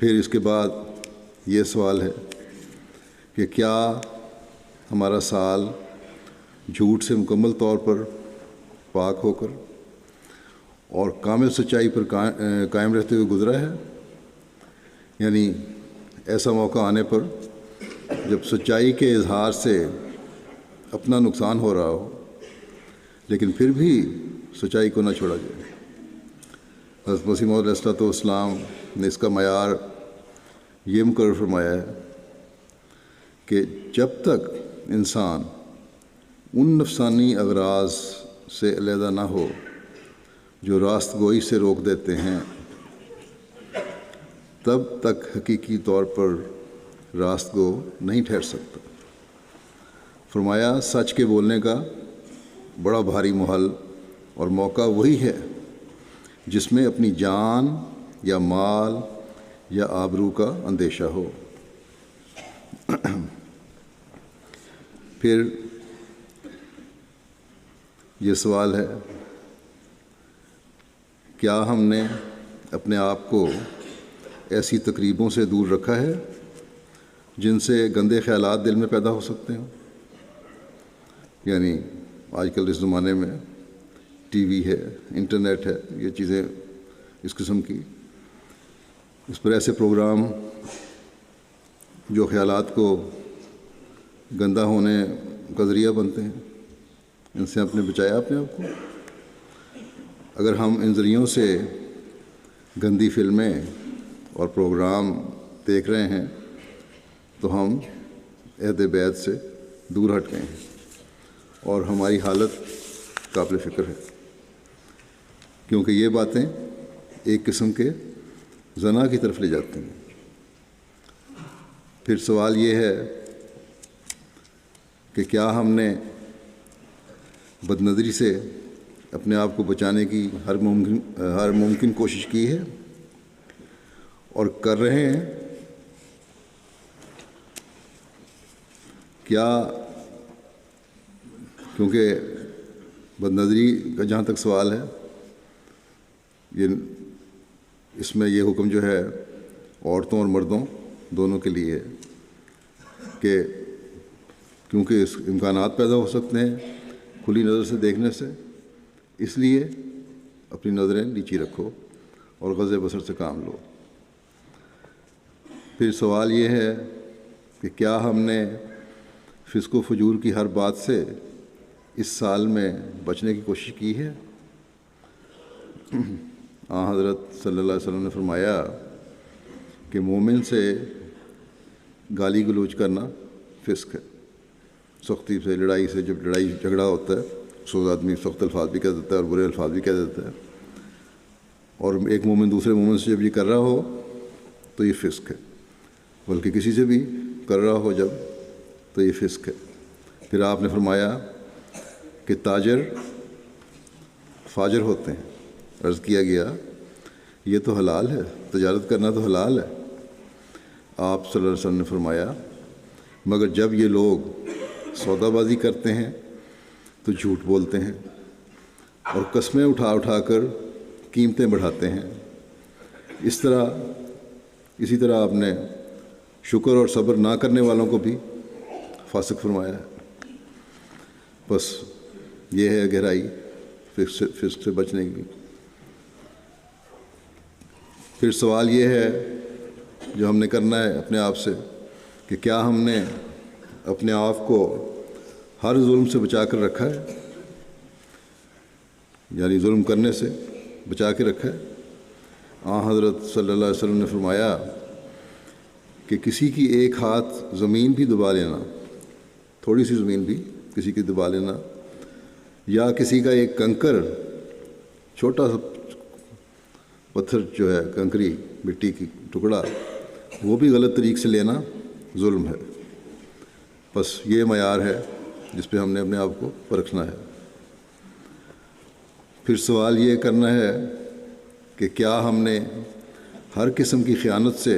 پھر اس کے بعد یہ سوال ہے کہ کیا ہمارا سال جھوٹ سے مکمل طور پر پاک ہو کر اور کامل سچائی پر قائم رہتے ہوئے گزرا ہے؟ یعنی ایسا موقع آنے پر جب سچائی کے اظہار سے اپنا نقصان ہو رہا ہو لیکن پھر بھی سچائی کو نہ چھوڑا جائے۔ حضرت مسیح موعود علیہ الصلوۃ والسلام نے اس کا معیار یہ مقرر فرمایا ہے کہ جب تک انسان ان نفسانی اغراض سے علیحدہ نہ ہو جو راست گوئی سے روک دیتے ہیں تب تک حقیقی طور پر راست گو نہیں ٹھہر سکتا۔ فرمایا سچ کے بولنے کا بڑا بھاری محل اور موقع وہی ہے جس میں اپنی جان یا مال یا آبرو کا اندیشہ ہو۔ پھر یہ سوال ہے کیا ہم نے اپنے آپ کو ایسی تقریبوں سے دور رکھا ہے جن سے گندے خیالات دل میں پیدا ہو سکتے ہیں؟ یعنی آج کل اس زمانے میں ٹی وی ہے، انٹرنیٹ ہے، یہ چیزیں اس قسم کی، اس پر ایسے پروگرام جو خیالات کو گندا ہونے کا ذریعہ بنتے ہیں، ان سے آپ نے بچایا اپنے آپ کو؟ اگر ہم ان ذریعوں سے گندی فلمیں اور پروگرام دیکھ رہے ہیں تو ہم عہد بیت سے دور ہٹ گئے ہیں اور ہماری حالت قابل فکر ہے، کیونکہ یہ باتیں ایک قسم کے زنا کی طرف لے جاتی ہیں۔ پھر سوال یہ ہے کہ کیا ہم نے بد نظری سے اپنے آپ کو بچانے کی ہر ممکن کوشش کی ہے اور کر رہے ہیں؟ کیا کیونکہ بد نظری کا جہاں تک سوال ہے اس میں یہ حکم جو ہے عورتوں اور مردوں دونوں کے لیے ہے کہ کیونکہ اس امکانات پیدا ہو سکتے ہیں کھلی نظر سے دیکھنے سے، اس لیے اپنی نظریں نیچی رکھو اور غض بصر سے کام لو۔ پھر سوال یہ ہے کہ کیا ہم نے فسق و فجور کی ہر بات سے اس سال میں بچنے کی کوشش کی ہے؟ حضرت صلی اللہ علیہ وسلم نے فرمایا کہ مومن سے گالی گلوچ کرنا فسق ہے، سختی سے، لڑائی سے، جب لڑائی جھگڑا ہوتا ہے سو آدمی سخت الفاظ بھی کہہ دیتا ہے اور برے الفاظ بھی کہہ دیتا ہے، اور ایک مومن دوسرے مومن سے جب یہ کر رہا ہو تو یہ فسق ہے، بلکہ کسی سے بھی کر رہا ہو جب تو یہ فسق ہے۔ پھر آپ نے فرمایا کہ تاجر فاجر ہوتے ہیں۔ عرض کیا گیا یہ تو حلال ہے، تجارت کرنا تو حلال ہے۔ آپ صلی اللہ علیہ وسلم نے فرمایا مگر جب یہ لوگ سودا بازی کرتے ہیں تو جھوٹ بولتے ہیں اور قسمیں اٹھا کر قیمتیں بڑھاتے ہیں۔ اسی طرح آپ نے شکر اور صبر نہ کرنے والوں کو بھی فاسق فرمایا ہے۔ بس یہ ہے گہرائی فسق سے بچنے کی۔ پھر سوال یہ ہے جو ہم نے کرنا ہے اپنے آپ سے کہ کیا ہم نے اپنے آپ کو ہر ظلم سے بچا کر رکھا ہے، یعنی ظلم کرنے سے بچا کے رکھا ہے۔ حضرت صلی اللہ علیہ وسلم نے فرمایا کہ کسی کی ایک ہاتھ زمین بھی دبا لینا، تھوڑی سی زمین بھی کسی کی دبا لینا، یا کسی کا ایک کنکر، چھوٹا سا پتھر جو ہے کنکری مٹی کی ٹکڑا، وہ بھی غلط طریق سے لینا ظلم ہے۔ بس یہ معیار ہے جس پہ ہم نے اپنے آپ کو پرکھنا ہے۔ پھر سوال یہ کرنا ہے کہ کیا ہم نے ہر قسم کی خیانت سے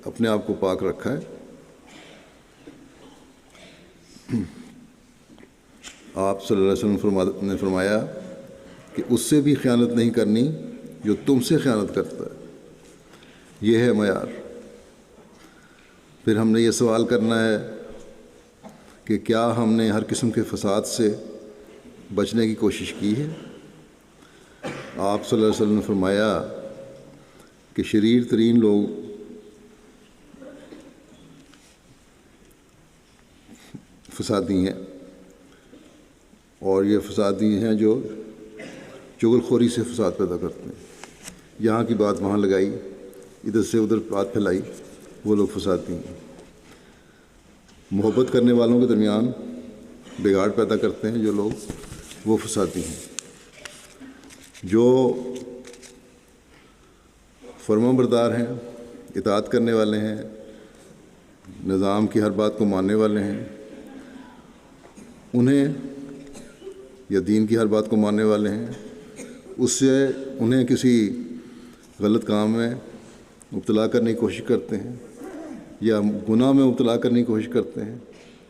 اپنے آپ کو پاک رکھا ہے؟ آپ صلی اللہ علیہ وسلم نے فرمایا کہ اس سے بھی خیانت نہیں کرنی جو تم سے خیانت کرتا ہے۔ یہ ہے معیار۔ پھر ہم نے یہ سوال کرنا ہے کہ کیا ہم نے ہر قسم کے فساد سے بچنے کی کوشش کی ہے؟ آپ صلی اللہ علیہ وسلم نے فرمایا کہ شریر ترین لوگ فسادی ہیں، اور یہ فسادی ہیں جو چغل خوری سے فساد پیدا کرتے ہیں۔ یہاں کی بات وہاں لگائی، ادھر سے ادھر بات پھیلائی، وہ لوگ فسادی ہیں۔ محبت کرنے والوں کے درمیان بگاڑ پیدا کرتے ہیں جو لوگ، وہ فسادی ہیں۔ جو فرما بردار ہیں، اطاعت کرنے والے ہیں، نظام کی ہر بات کو ماننے والے ہیں، انہیں یا دین کی ہر بات کو ماننے والے ہیں، اس سے انہیں کسی غلط کام میں مبتلا کرنے کی کوشش کرتے ہیں یا گناہ میں مبتلا کرنے کی کوشش کرتے ہیں،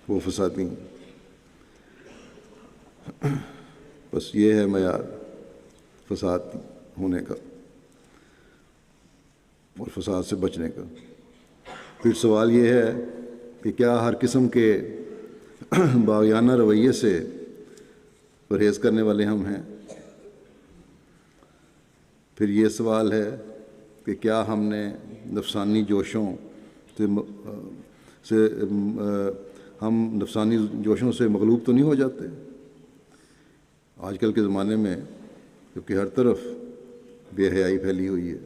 وہ فسادی ہیں۔ بس یہ ہے معیار فساد ہونے کا اور فساد سے بچنے کا۔ پھر سوال یہ ہے کہ کیا ہر قسم کے باغیانہ رویے سے پرہیز کرنے والے ہم ہیں؟ پھر یہ سوال ہے کہ کیا ہم نے نفسانی جوشوں سے ہم نفسانی جوشوں سے مغلوب تو نہیں ہو جاتے؟ آج کل کے زمانے میں کیونکہ ہر طرف بے حیائی پھیلی ہوئی ہے،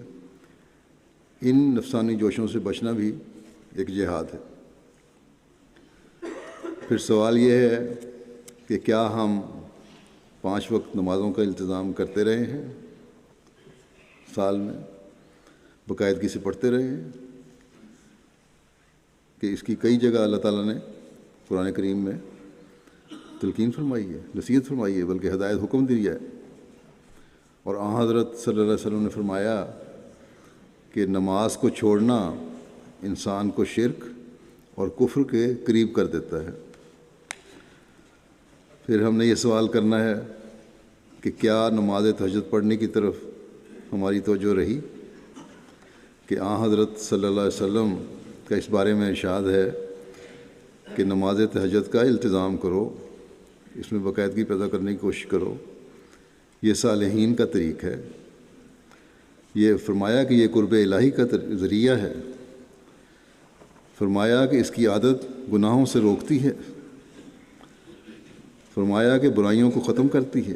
ان نفسانی جوشوں سے بچنا بھی ایک جہاد ہے۔ پھر سوال یہ ہے کہ کیا ہم 5 وقت نمازوں کا التزام کرتے رہے ہیں، سال میں باقاعدگی سے پڑھتے رہے ہیں؟ کہ اس کی کئی جگہ اللہ تعالیٰ نے قرآن کریم میں تلقین فرمائی ہے، نصیحت فرمائی ہے، بلکہ ہدایت حکم دیا ہے۔ اور آن حضرت صلی اللہ علیہ وسلم نے فرمایا کہ نماز کو چھوڑنا انسان کو شرک اور کفر کے قریب کر دیتا ہے۔ پھر ہم نے یہ سوال کرنا ہے کہ کیا نماز تہجد پڑھنے کی طرف ہماری توجہ رہی؟ کہ آن حضرت صلی اللہ علیہ وسلم کا اس بارے میں ارشاد ہے کہ نماز تہجد کا التزام کرو، اس میں باقاعدگی پیدا کرنے کی کوشش کرو، یہ صالحین کا طریق ہے۔ یہ فرمایا کہ یہ قرب الہی کا ذریعہ ہے، فرمایا کہ اس کی عادت گناہوں سے روکتی ہے، فرمایا کہ برائیوں کو ختم کرتی ہے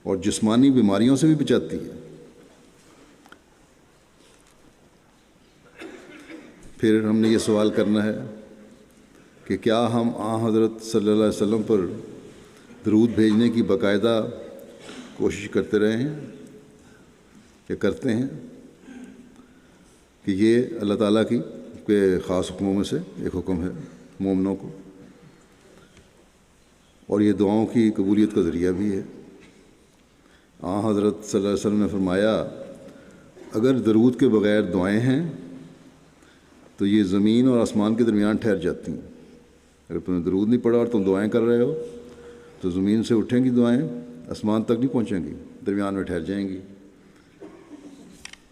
اور جسمانی بیماریوں سے بھی بچاتی ہے۔ پھر ہم نے یہ سوال کرنا ہے کہ کیا ہم آن حضرت صلی اللہ علیہ وسلم پر درود بھیجنے کی باقاعدہ کوشش کرتے رہے ہیں یا کرتے ہیں؟ کہ یہ اللہ تعالیٰ کی کے خاص حکموں میں سے ایک حکم ہے مومنوں کو، اور یہ دعاؤں کی قبولیت کا ذریعہ بھی ہے۔ آن حضرت صلی اللہ علیہ وسلم نے فرمایا اگر درود کے بغیر دعائیں ہیں تو یہ زمین اور آسمان کے درمیان ٹھہر جاتی ہیں۔ اگر تم نے درود نہیں پڑھا اور تم دعائیں کر رہے ہو تو زمین سے اٹھیں گی دعائیں، آسمان تک نہیں پہنچیں گی، درمیان میں ٹھہر جائیں گی،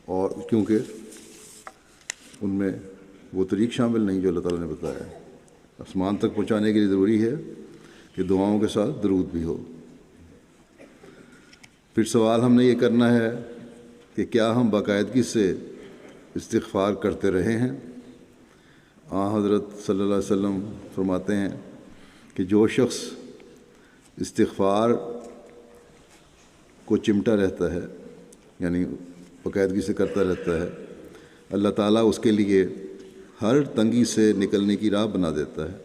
اور کیونکہ ان میں وہ طریق شامل نہیں جو اللہ تعالیٰ نے بتایا ہے۔ آسمان تک پہنچانے کے لیے ضروری ہے کہ دعاؤں کے ساتھ درود بھی ہو۔ پھر سوال ہم نے یہ کرنا ہے کہ کیا ہم باقاعدگی سے استغفار کرتے رہے ہیں؟ آن حضرت صلی اللہ علیہ وسلم فرماتے ہیں کہ جو شخص استغفار کو چمٹا رہتا ہے، یعنی باقاعدگی سے کرتا رہتا ہے، اللہ تعالیٰ اس کے لیے ہر تنگی سے نکلنے کی راہ بنا دیتا ہے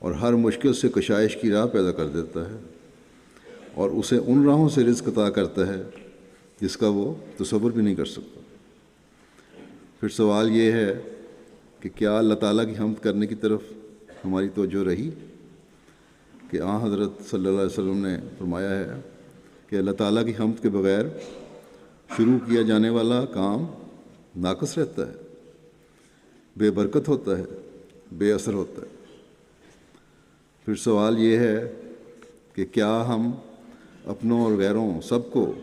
اور ہر مشکل سے کشائش کی راہ پیدا کر دیتا ہے، اور اسے ان راہوں سے رزق عطا کرتا ہے جس کا وہ تصور بھی نہیں کر سکتا۔ پھر سوال یہ ہے کہ کیا اللہ تعالیٰ کی حمد کرنے کی طرف ہماری توجہ رہی؟ کہ آن حضرت صلی اللہ علیہ وسلم نے فرمایا ہے کہ اللہ تعالیٰ کی حمد کے بغیر شروع کیا جانے والا کام ناقص رہتا ہے، بے برکت ہوتا ہے، بے اثر ہوتا ہے۔ پھر سوال یہ ہے کہ کیا ہم اپنوں اور غیروں سب کو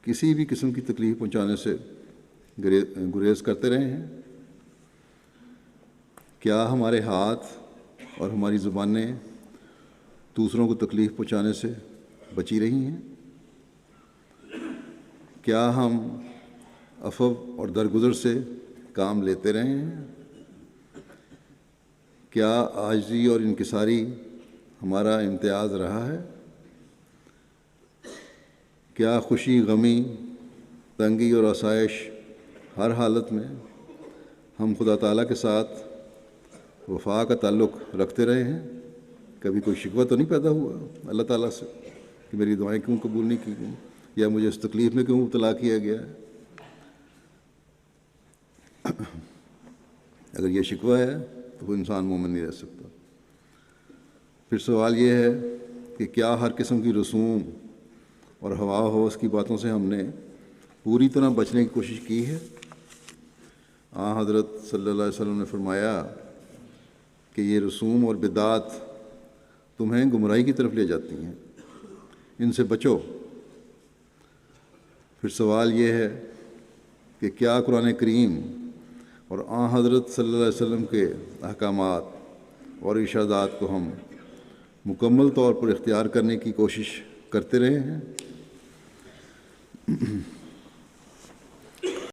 کسی بھی قسم کی تکلیف پہنچانے سے گریز کرتے رہے ہیں؟ کیا ہمارے ہاتھ اور ہماری زبانیں دوسروں کو تکلیف پہنچانے سے بچی رہی ہیں؟ کیا ہم عفو اور درگزر سے کام لیتے رہے ہیں؟ کیا عاجزی اور انکساری ہمارا امتیاز رہا ہے؟ کیا خوشی، غمی، تنگی اور آسائش ہر حالت میں ہم خدا تعالیٰ کے ساتھ وفا کا تعلق رکھتے رہے ہیں؟ کبھی کوئی شکوہ تو نہیں پیدا ہوا اللہ تعالیٰ سے کہ میری دعائیں کیوں قبول نہیں کی گئیں، یا مجھے اس تکلیف میں کیوں مبتلا کیا گیا ہے؟ اگر یہ شکوہ ہے تو وہ انسان مومن نہیں رہ سکتا۔ پھر سوال یہ ہے کہ کیا ہر قسم کی رسوم اور ہوا ہوس کی باتوں سے ہم نے پوری طرح بچنے کی کوشش کی ہے؟ حضرت صلی اللہ علیہ وسلم نے فرمایا کہ یہ رسوم اور بدعات تمہیں گمراہی کی طرف لے جاتی ہیں، ان سے بچو۔ پھر سوال یہ ہے کہ کیا قرآن کریم اور حضرت صلی اللہ علیہ وسلم کے احکامات اور ارشادات کو ہم مکمل طور پر اختیار کرنے کی کوشش کرتے رہے ہیں؟